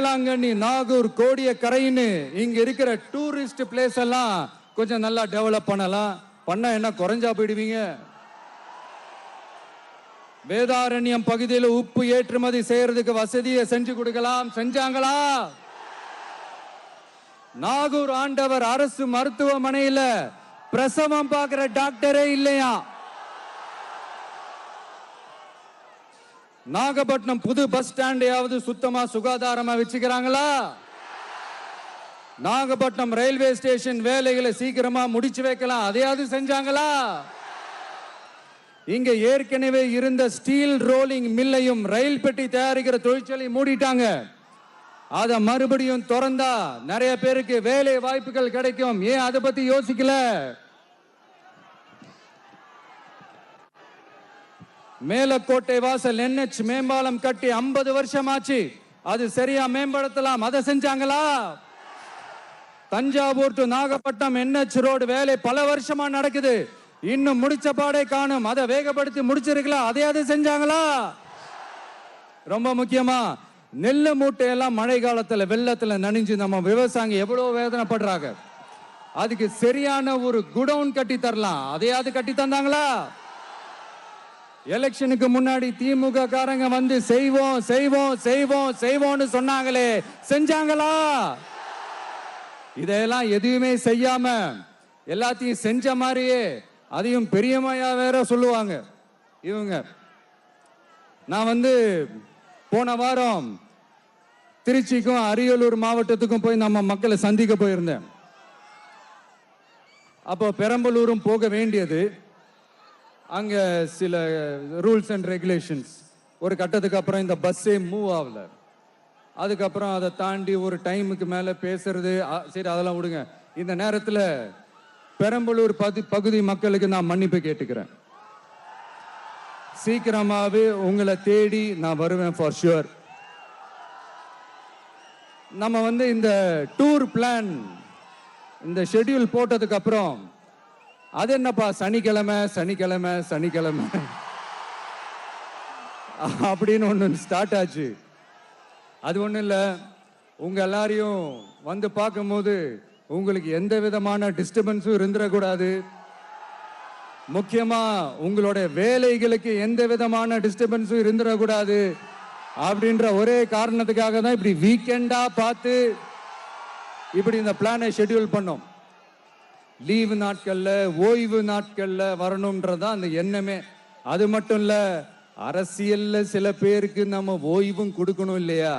வேளாங்கண்ணி, நாகூர், கோடியக்கரைன்னு இங்க இருக்கிற tourist place எல்லாம் கொஞ்சம் நல்லா டெவலப் பண்ணலாம். பண்ண என்ன குறைஞ்சா போயிடுவீங்க? வேதாரண்யம் பகுதியில் உப்பு ஏற்றுமதி செய்யறதுக்கு வசதியை செஞ்சு கொடுக்கலாம். செஞ்சாங்களா? நாகூர் ஆண்டவர் அரசு மருத்துவமனையில பிரசவம் பார்க்கிற டாக்டரே இல்லையா? நாகப்பட்டினம் புது பஸ் ஸ்டாண்டையாவது சுத்தமா சுகாதாரமா வச்சுக்கிறாங்களா? நாகப்பட்டினம் ரயில்வே ஸ்டேஷன் வேலைகளை சீக்கிரமா முடிச்சு வைக்கலாம், அதையாவது செஞ்சாங்களா? இங்க ஏற்கனவே இருந்த ஸ்டீல் ரோலிங் மில்லையும் ரயில் பெட்டி தயாரிக்கிற தொழிற்சாலை மூடிட்டாங்க. அத மறுபடியும் திறந்தா நிறைய பேருக்கு வேலை வாய்ப்புகள் கிடைக்கும். ஏன் அதை பத்தி யோசிக்கல? மேலக்கோட்டை வாசல் NH மேம்பாலம் கட்டி 50 வருஷம் ஆச்சு. அது சரியா மேம்படுத்தலாம், அதை செஞ்சாங்களா? Thanjavur to Nagapattinam NH road வேலை பல வருஷமா நடக்குது, இன்னும் முடிச்ச பாடே காணும். அதை வேகப்படுத்தி முடிச்சிருக்கலாம், அதையாவது செஞ்சாங்களா? ரொம்ப முக்கியமா நெல்லு மூட்டையெல்லாம் மழை காலத்துல வெள்ளத்துல நனைஞ்சு நம்ம விவசாயிங்க எவ்வளவு வேதனைப்படுறாங்க. அதுக்கு சரியான ஒரு குடவுன் கட்டி தரலாம், அதையாவது கட்டி தந்தாங்களா? எலெக்ஷனுக்கு முன்னாடி திமுக காரங்க வந்து செய்வோம் செய்வோம் செய்வோம் செய்வோம்னு சொன்னாங்களே, செஞ்சாங்களா? இதெல்லாம் எதுவுமே செய்யாம எல்லாத்தையும் செஞ்ச மாதிரியே அதையும் பெரியமையா வேற சொல்லுவாங்க இவங்க. நான் வந்து போன வாரம் திருச்சிக்கும் அரியலூர் மாவட்டத்துக்கும் போய் நம்ம மக்களை சந்திக்க போயிருந்தேன். அப்போ பெரம்பலூரும் போக வேண்டியது. அங்க சில ரூல்ஸ் அண்ட் ரெகுலேஷன்ஸ், ஒரு கட்டத்துக்கு அப்புறம் இந்த பஸ்ஸே மூவ் ஆகல. அதுக்கப்புறம் அதை தாண்டி ஒரு டைமுக்கு மேல பேசுறது, சரி அதெல்லாம் விடுங்க. இந்த நேரத்தில் பெரம்பலூர் பகுதி மக்களுக்கு நான் மன்னிப்பு கேட்டுக்கிறேன். சீக்கிரமாவே உங்களை தேடி நான் வருவேன் ஃபார் ஷுவர். நம்ம வந்து இந்த டூர் பிளான், இந்த ஷெட்யூல் போட்டதுக்கு அப்புறம் அது என்னப்பா சனிக்கிழமை சனிக்கிழமை சனிக்கிழமை அப்படின்னு ஒன்று ஸ்டார்ட் ஆச்சு. அது ஒன்றும் இல்லை, உங்க எல்லாரையும் வந்து பார்க்கும்போது உங்களுக்கு எந்த விதமான டிஸ்டர்பன்ஸும் இருந்துடக்கூடாது. முக்கியமா உங்களுடைய வேலைகளுக்கு எந்த விதமான டிஸ்டர்பன்ஸும் இருந்துடக்கூடாது அப்படின்ற ஒரே காரணத்துக்காக தான் இப்படி வீக்கெண்டா பார்த்து இப்படி இந்த பிளானை ஷெட்யூல் பண்ணோம். லீவு நாட்கள்ல ஓய்வு நாட்கள்ல வரணும்ன்றதான் அந்த எண்ணமே. அது மட்டும் இல்ல, அரசியல்ல சில பேருக்கு நம்ம ஓய்வும் கொடுக்கணும் இல்லையா?